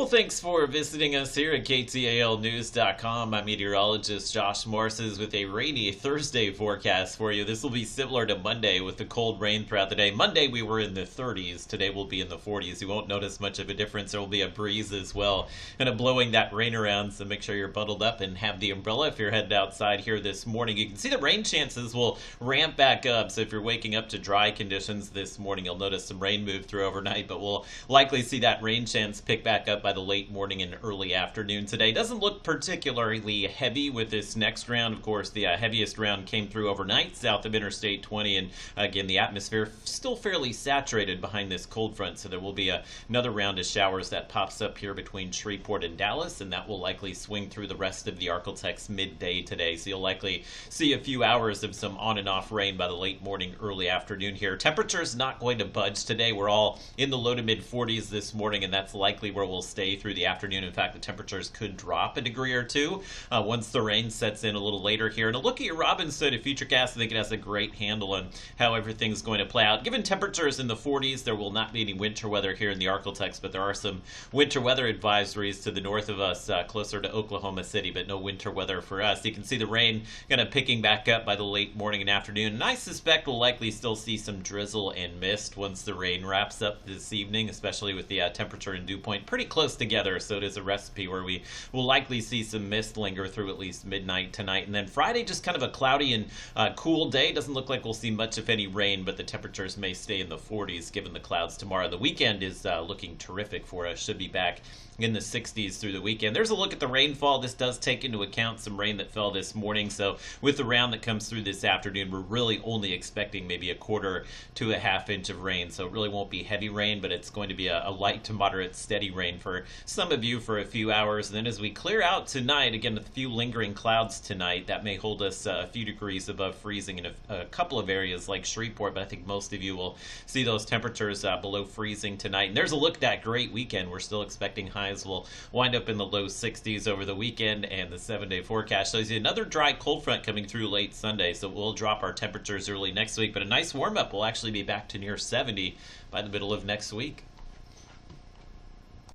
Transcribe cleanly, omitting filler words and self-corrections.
Well, thanks for visiting us here at KTALnews.com. I'm meteorologist Josh Morses with a rainy Thursday forecast for you. This will be similar to Monday with the cold rain throughout the day. Monday we were in the 30s. Today we'll be in the 40s. You won't notice much of a difference. There will be a breeze as well, kind of blowing that rain around, so make sure you're bundled up and have the umbrella if you're headed outside here this morning. You can see the rain chances will ramp back up, so if you're waking up to dry conditions this morning, you'll notice some rain move through overnight, but we'll likely see that rain chance pick back up by the late morning and early afternoon today. Doesn't look particularly heavy with this next round. Of course, the heaviest round came through overnight south of Interstate 20, and again, the atmosphere still fairly saturated behind this cold front, so there will be another round of showers that pops up here between Shreveport and Dallas, and that will likely swing through the rest of the ArkLaTex midday today. So you'll likely see a few hours of some on and off rain by the late morning, early afternoon here. Temperatures not going to budge today. We're all in the low to mid 40s this morning, and that's likely where we'll stay through the afternoon. In fact, the temperatures could drop a degree or two once the rain sets in a little later here. And a look at your Robinson Futurecast, I think it has a great handle on how everything's going to play out. Given temperatures in the 40s, there will not be any winter weather here in the ArkLaTex, but there are some winter weather advisories to the north of us, closer to Oklahoma City, but no winter weather for us. You can see the rain kind of picking back up by the late morning and afternoon, and I suspect we'll likely still see some drizzle and mist once the rain wraps up this evening, especially with the temperature and dew point pretty close together. So it is a recipe where we will likely see some mist linger through at least midnight tonight. And then Friday, just kind of a cloudy and cool day. Doesn't look like we'll see much, if any, rain, but the temperatures may stay in the 40s given the clouds tomorrow. The weekend is looking terrific for us. Should be back in the 60s through the weekend. There's a look at the rainfall. This does take into account some rain that fell this morning. So with the round that comes through this afternoon, we're really only expecting maybe a quarter to a half inch of rain. So it really won't be heavy rain, but it's going to be a light to moderate steady rain for some of you for a few hours. And then as we clear out tonight, again, with a few lingering clouds tonight, that may hold us a few degrees above freezing in a couple of areas like Shreveport, but I think most of you will see those temperatures below freezing tonight. And there's a look at that great weekend. We're still expecting highs will wind up in the low 60s over the weekend, and the 7-day forecast shows you another dry cold front coming through late Sunday, so we'll drop our temperatures early next week, but a nice warm-up. We'll actually be back to near 70 by the middle of next week.